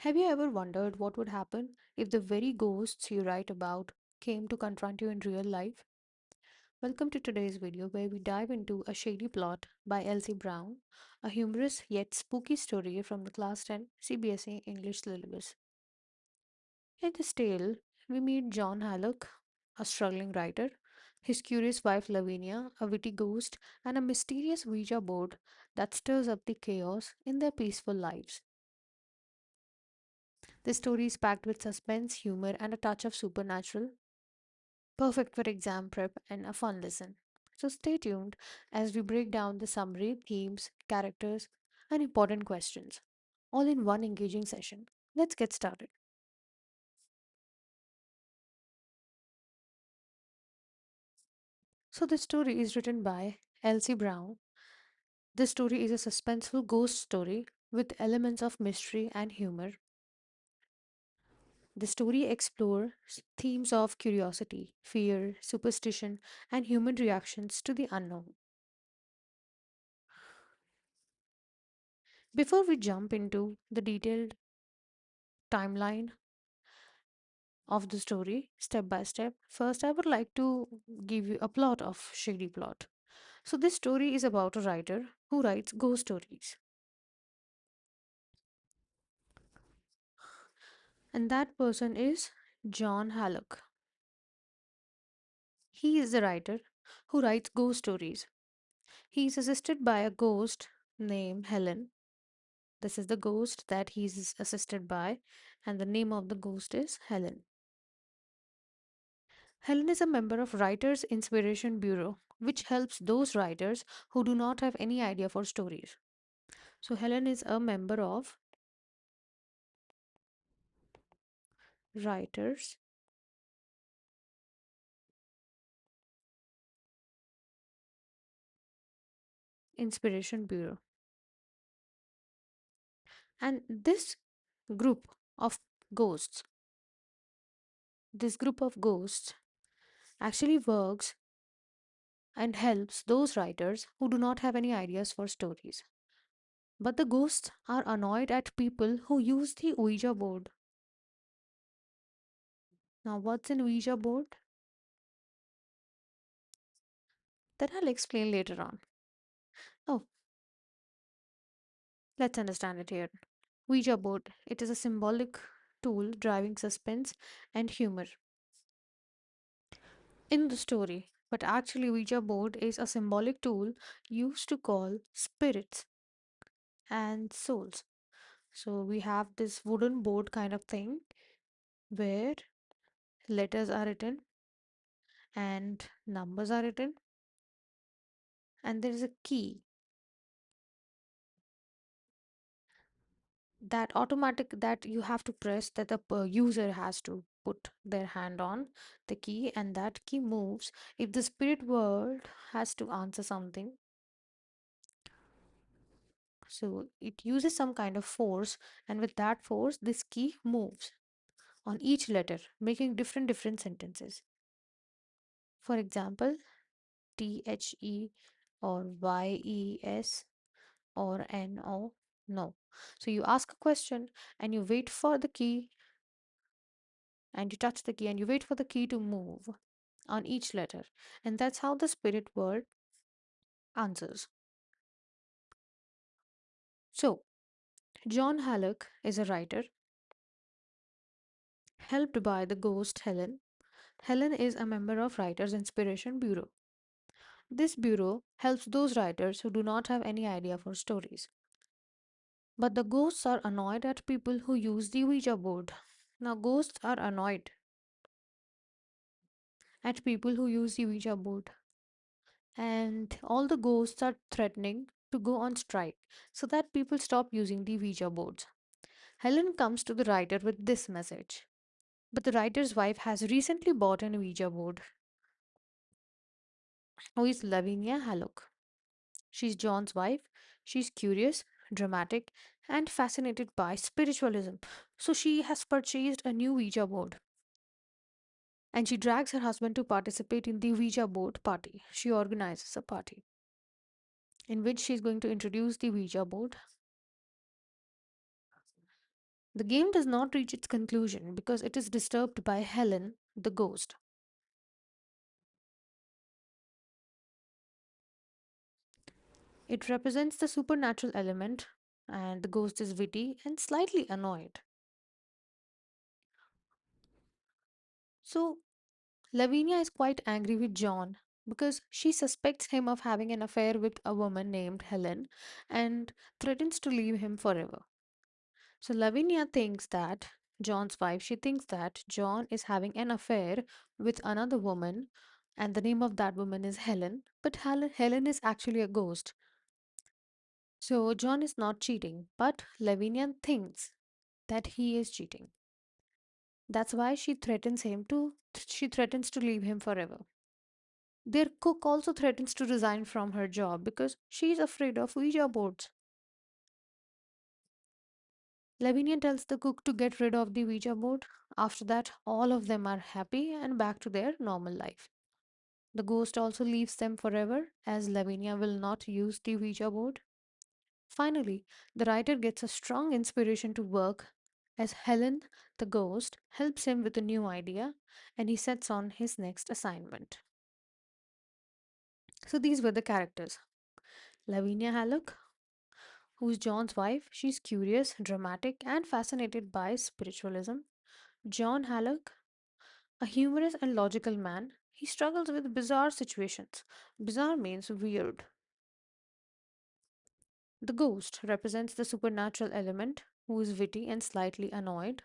Have you ever wondered what would happen if the very ghosts you write about came to confront you in real life? Welcome to today's video where we dive into A Shady Plot by Elsie Brown, a humorous yet spooky story from the Class 10 CBSE English syllabus. In this tale, we meet John Hallock, a struggling writer, his curious wife Lavinia, a witty ghost, and a mysterious Ouija board that stirs up the chaos in their peaceful lives. This story is packed with suspense, humor, and a touch of supernatural, perfect for exam prep and a fun lesson. So stay tuned as we break down the summary, themes, characters, and important questions, all in one engaging session. Let's get started. So, this story is written by Elsie Brown. This story is a suspenseful ghost story with elements of mystery and humor. The story explores themes of curiosity, fear, superstition, and human reactions to the unknown. Before we jump into the detailed timeline of the story, step by step, first I would like to give you a plot of Shady Plot. So, this story is about a writer who writes ghost stories, and that person is John Hallock. He is the writer who writes ghost stories. He is assisted by a ghost named Helen. This is the ghost that he is assisted by, and the name of the ghost is Helen. Helen is a member of Writers' Inspiration Bureau, which helps those writers who do not have any idea for stories. So, Helen is a member of Writers' Inspiration Bureau. And group of ghosts, this group of ghosts actually works and helps those writers who do not have any ideas for stories. But the ghosts are annoyed at people who use the Ouija board. Now, what's an Ouija board? That I'll explain later on. Oh, let's understand it here. Ouija board. It is a symbolic tool driving suspense and humor in the story. But actually, Ouija board is a symbolic tool used to call spirits and souls. So we have this wooden board kind of thing where letters are written and numbers are written, and there is a key that you have to press, that the user has to put their hand on the key, and that key moves if the spirit world has to answer something. So it uses some kind of force, and with that force this key moves on each letter, making different sentences. For example, THE or YES or NO. No. So you ask a question and you wait for the key, and you touch the key and you wait for the key to move on each letter. And that's how the spirit world answers. So, John Halleck is a writer helped by the ghost Helen. Helen is a member of Writers Inspiration Bureau. This bureau helps those writers who do not have any idea for stories. But the ghosts are annoyed at people who use the Ouija board. Now, ghosts are annoyed at people who use the Ouija board, and all the ghosts are threatening to go on strike so that people stop using the Ouija boards. Helen comes to the writer with this message. But the writer's wife has recently bought an Ouija board, who is Lavinia Hallock. She's John's wife. She's curious, dramatic, and fascinated by spiritualism. So she has purchased a new Ouija board, and she drags her husband to participate in the Ouija board party. She organizes a party in which she's going to introduce the Ouija board The game does not reach its conclusion because it is disturbed by Helen, the ghost. It represents the supernatural element, and the ghost is witty and slightly annoyed. So, Lavinia is quite angry with John because she suspects him of having an affair with a woman named Helen and threatens to leave him forever. So Lavinia thinks that John's wife, she thinks that John is having an affair with another woman, and the name of that woman is Helen, but Helen is actually a ghost. So John is not cheating, but Lavinia thinks that he is cheating. That's why she threatens to leave him forever. Their cook also threatens to resign from her job because she is afraid of Ouija boards. Lavinia tells the cook to get rid of the Ouija board. After that, all of them are happy and back to their normal life. The ghost also leaves them forever as Lavinia will not use the Ouija board. Finally, the writer gets a strong inspiration to work as Helen, the ghost, helps him with a new idea and he sets on his next assignment. So these were the characters. Lavinia Hallock, who's John's wife, she's curious, dramatic, and fascinated by spiritualism. John Hallock, a humorous and logical man, he struggles with bizarre situations. Bizarre means weird. The ghost represents the supernatural element who is witty and slightly annoyed,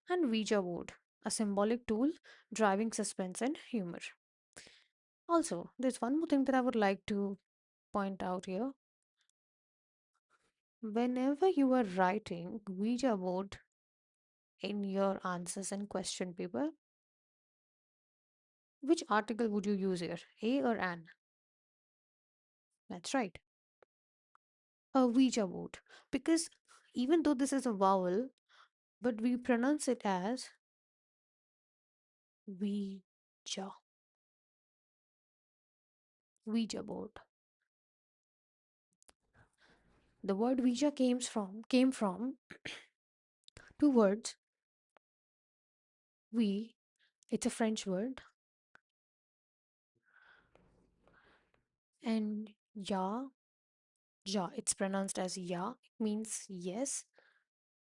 and Ouija board, a symbolic tool driving suspense and humor. Also, there's one more thing that I would like to point out here. Whenever you are writing Ouija board in your answers and question paper, which article would you use here? A or an? That's right. A Ouija board. Because even though this is a vowel, but we pronounce it as Ouija. Ouija board. The word Ouija came from two words. We, it's a French word, and ja, ja, it's pronounced as ja. It means yes.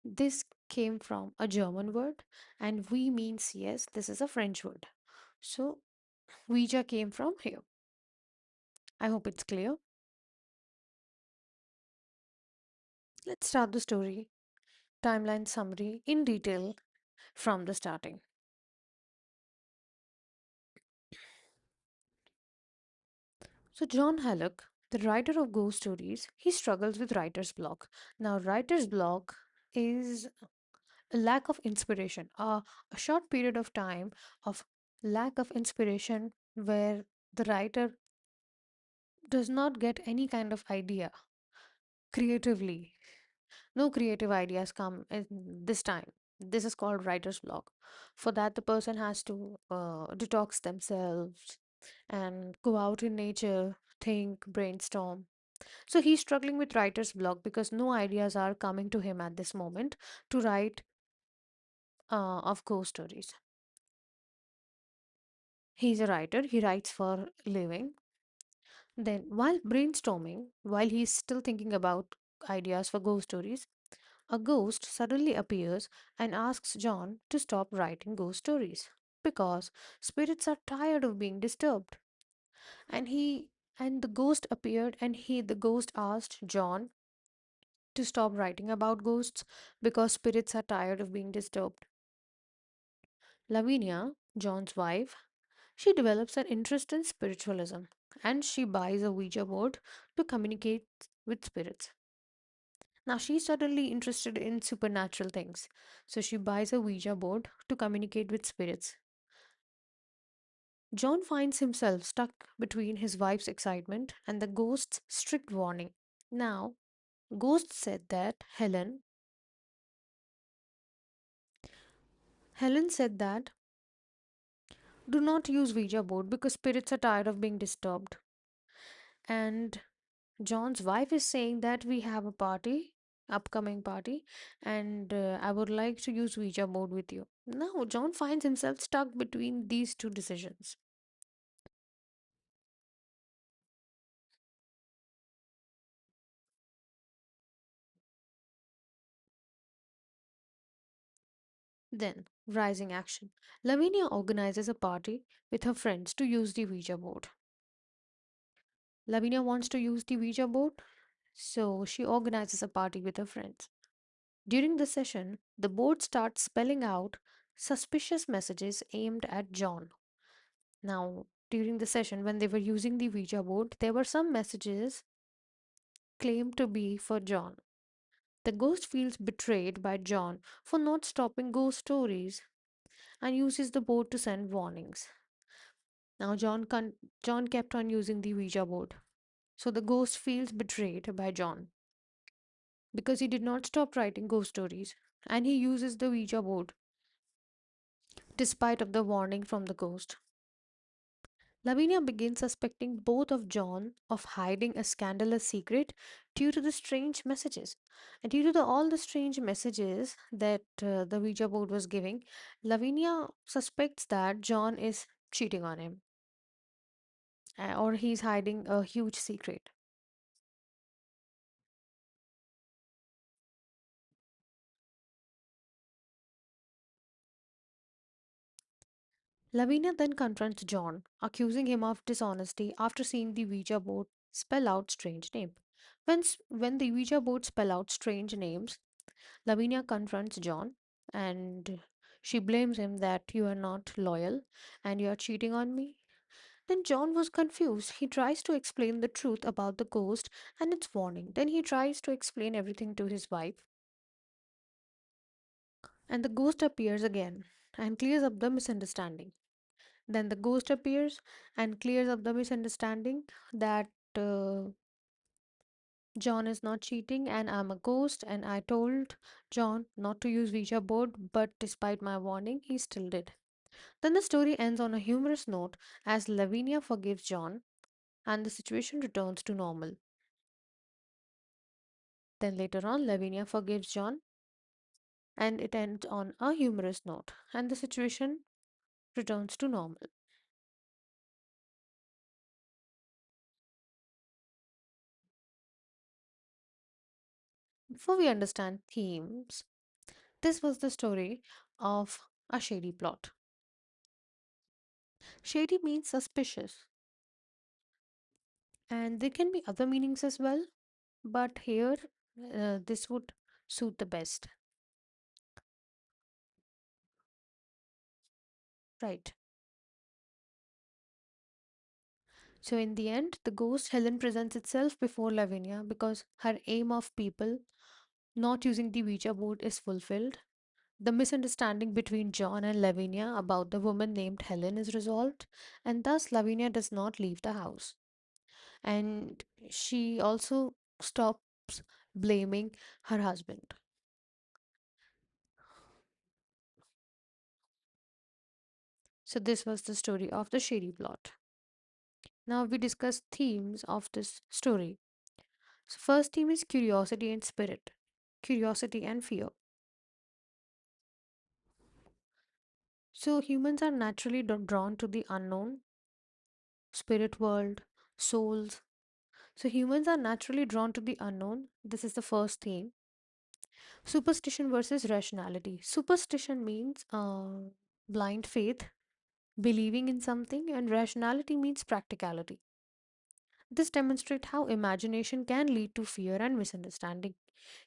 This came from a German word, and we means yes. This is a French word. So Ouija came from here. I hope it's clear. Let's start the story. Timeline summary in detail from the starting. So, John Halleck, the writer of ghost stories, he struggles with writer's block. Now, writer's block is a lack of inspiration, a short period of time of lack of inspiration where the writer does not get any kind of idea creatively. No creative ideas come in this time. This is called writer's block. For that, the person has to detox themselves and go out in nature, think, brainstorm. So he's struggling with writer's block because no ideas are coming to him at this moment to write of ghost stories. He's a writer, he writes for a living. Then, while brainstorming, while he's still thinking about ideas for ghost stories, a ghost suddenly appears and asks John to stop writing ghost stories because spirits are tired of being disturbed. And he and the ghost appeared and the ghost asked John to stop writing about ghosts because spirits are tired of being disturbed. Lavinia, John's wife, she develops an interest in spiritualism and she buys a Ouija board to communicate with spirits. Now she's suddenly interested in supernatural things, so she buys a Ouija board to communicate with spirits. John finds himself stuck between his wife's excitement and the ghost's strict warning. Now, Ghost said that Helen said that do not use Ouija board because spirits are tired of being disturbed. And John's wife is saying that we have a party upcoming party, and I would like to use Ouija board with you. Now, John finds himself stuck between these two decisions. Then, rising action. Lavinia organizes a party with her friends to use the Ouija board. Lavinia wants to use the Ouija board, so she organizes a party with her friends. During the session, the board starts spelling out suspicious messages aimed at John. Now, during the session, when they were using the Ouija board, there were some messages claimed to be for John. The ghost feels betrayed by John for not stopping ghost stories and uses the board to send warnings. Now, John kept on using the Ouija board. So the ghost feels betrayed by John because he did not stop writing ghost stories, and he uses the Ouija board despite of the warning from the ghost. Lavinia begins suspecting both of John of hiding a scandalous secret due to the strange messages. And due to all the strange messages that the Ouija board was giving, Lavinia suspects that John is cheating on him or he's hiding a huge secret. Lavinia then confronts John, accusing him of dishonesty after seeing the Ouija board spell out strange names. When the Ouija board spell out strange names, Lavinia confronts John and she blames him that you are not loyal and you are cheating on me. Then John was confused. He tries to explain the truth about the ghost and its warning. Then he tries to explain everything to his wife, and the ghost appears again and clears up the misunderstanding. Then the ghost appears and clears up the misunderstanding that John is not cheating and I'm a ghost, and I told John not to use Ouija board, but despite my warning, he still did. Then the story ends on a humorous note as Lavinia forgives John and the situation returns to normal. Then later on, Lavinia forgives John and it ends on a humorous note and the situation returns to normal. Before we understand themes, this was the story of A Shady Plot. Shady means suspicious, and there can be other meanings as well, but here this would suit the best. Right. So, in the end, the ghost Helen presents itself before Lavinia because her aim of people not using the Ouija board is fulfilled. The misunderstanding between John and Lavinia about the woman named Helen is resolved, and thus Lavinia does not leave the house. And she also stops blaming her husband. So, this was the story of the Shady Plot. Now, we discuss themes of this story. So, first theme is curiosity and spirit, curiosity and fear. So, humans are naturally drawn to the unknown, spirit world, souls. So, humans are naturally drawn to the unknown. This is the first theme. Superstition versus rationality. Superstition means blind faith, believing in something, and rationality means practicality. This demonstrates how imagination can lead to fear and misunderstanding.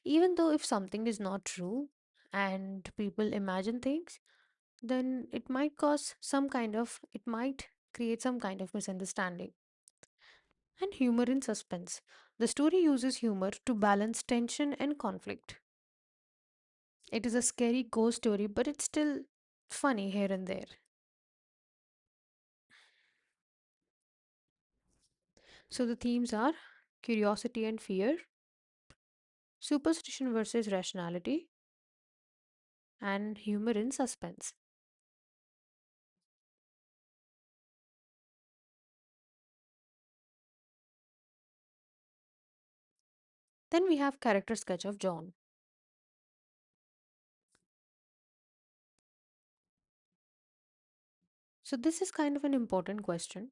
Even though if something is not true and people imagine things, then it might create some kind of misunderstanding. And humor in suspense. The story uses humor to balance tension and conflict. It is a scary ghost story, but it's still funny here and there. So the themes are curiosity and fear, superstition versus rationality, and humor in suspense. Then we have character sketch of John. So this is kind of an important question.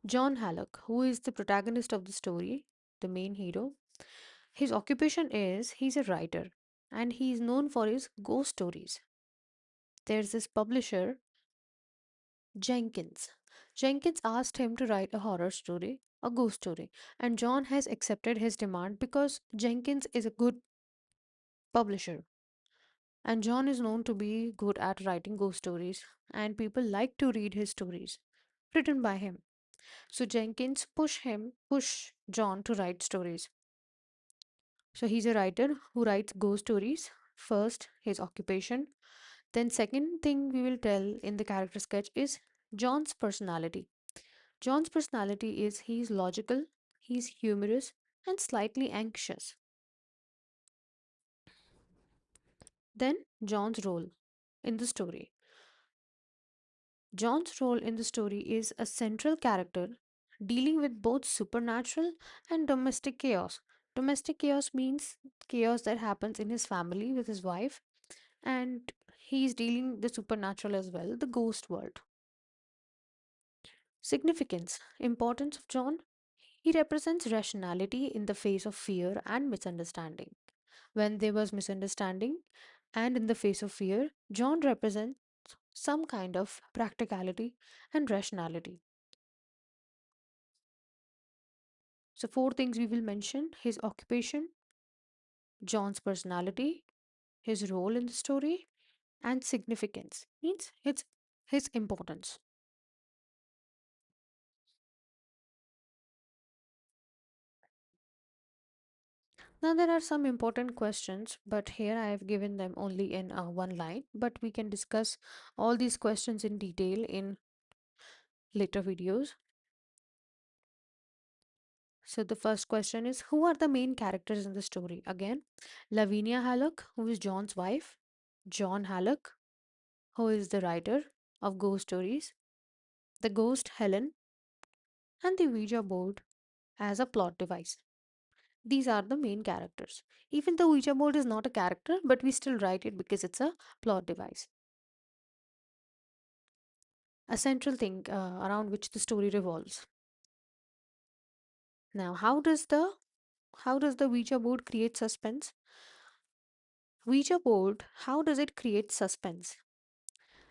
John Hallock, who is the protagonist of the story, the main hero, his occupation is he's a writer and he is known for his ghost stories. There's this publisher, Jenkins. Jenkins asked him to write a horror story, a ghost story, and John has accepted his demand because Jenkins is a good publisher. And John is known to be good at writing ghost stories, and people like to read his stories written by him. So Jenkins push John to write stories. So he's a writer who writes ghost stories. First, his occupation. Then, second thing we will tell in the character sketch is John's personality. John's personality is he's logical, he's humorous, and slightly anxious. Then, John's role in the story. John's role in the story is a central character dealing with both supernatural and domestic chaos. Domestic chaos means chaos that happens in his family with his wife, and he's dealing the supernatural as well, the ghost world. Significance, importance of John. He represents rationality in the face of fear and misunderstanding. When there was misunderstanding and in the face of fear, John represents some kind of practicality and rationality. So, four things we will mention: his occupation, John's personality, his role in the story, and significance means it's his importance. Now, there are some important questions, but here I have given them only in one line. But we can discuss all these questions in detail in later videos. So, the first question is: who are the main characters in the story? Again, Lavinia Hallock, who is John's wife, John Hallock, who is the writer of ghost stories, the ghost Helen, and the Ouija board as a plot device. These are the main characters. Even the Ouija board is not a character, but we still write it because it's a plot device, a central thing around which the story revolves. Now, how does the Ouija board create suspense? Ouija board, how does it create suspense?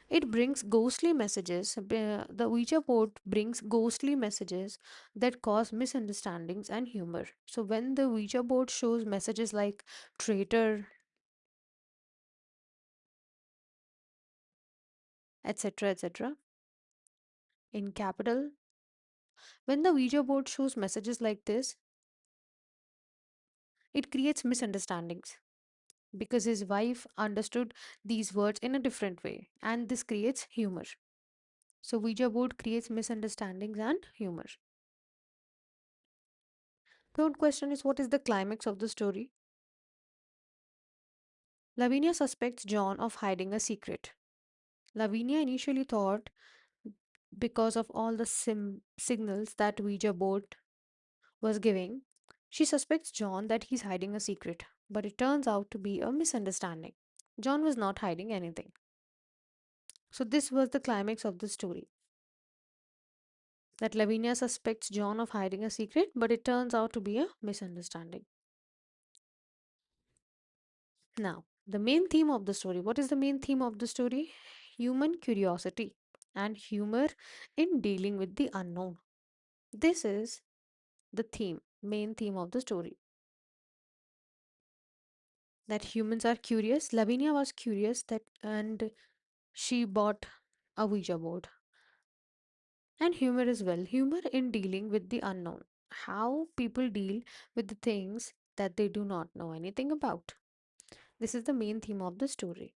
It brings ghostly messages. The Ouija board brings ghostly messages that cause misunderstandings and humor. So when the Ouija board shows messages like traitor, etc., etc., in capital, when the Ouija board shows messages like this, it creates misunderstandings because his wife understood these words in a different way, and this creates humor. So Ouija board creates misunderstandings and humor. Third question is, what is the climax of the story? Lavinia suspects John of hiding a secret. Lavinia initially thought, because of all the signals that Ouija board was giving, she suspects John that he's hiding a secret. But it turns out to be a misunderstanding. John was not hiding anything. So this was the climax of the story. That Lavinia suspects John of hiding a secret, but it turns out to be a misunderstanding. Now, the main theme of the story. What is the main theme of the story? Human curiosity and humor in dealing with the unknown. This is the main theme of the story. That humans are curious. Lavinia was curious that and she bought a Ouija board. And humor as well. Humor in dealing with the unknown. How people deal with the things that they do not know anything about. This is the main theme of the story.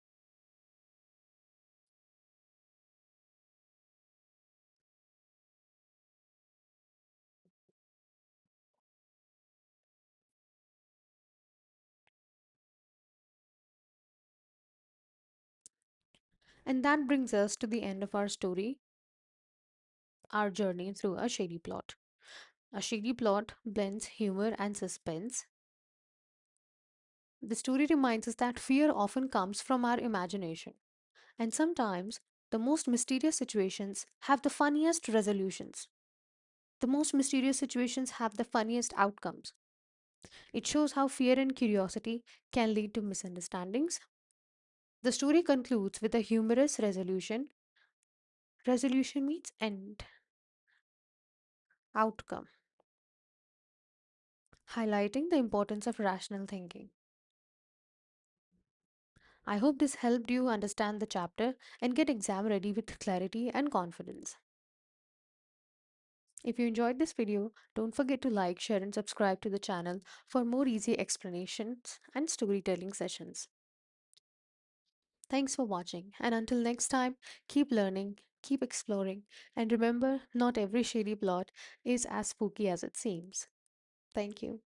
And that brings us to the end of our story, our journey through a shady plot. A Shady Plot blends humor and suspense. The story reminds us that fear often comes from our imagination, and sometimes the most mysterious situations have the funniest resolutions. The most mysterious situations have the funniest outcomes. It shows how fear and curiosity can lead to misunderstandings. The story concludes with a humorous resolution. Resolution means end, outcome, highlighting the importance of rational thinking. I hope this helped you understand the chapter and get exam ready with clarity and confidence. If you enjoyed this video, don't forget to like, share, and subscribe to the channel for more easy explanations and storytelling sessions. Thanks for watching, and until next time, keep learning, keep exploring, and remember, not every shady plot is as spooky as it seems. Thank you.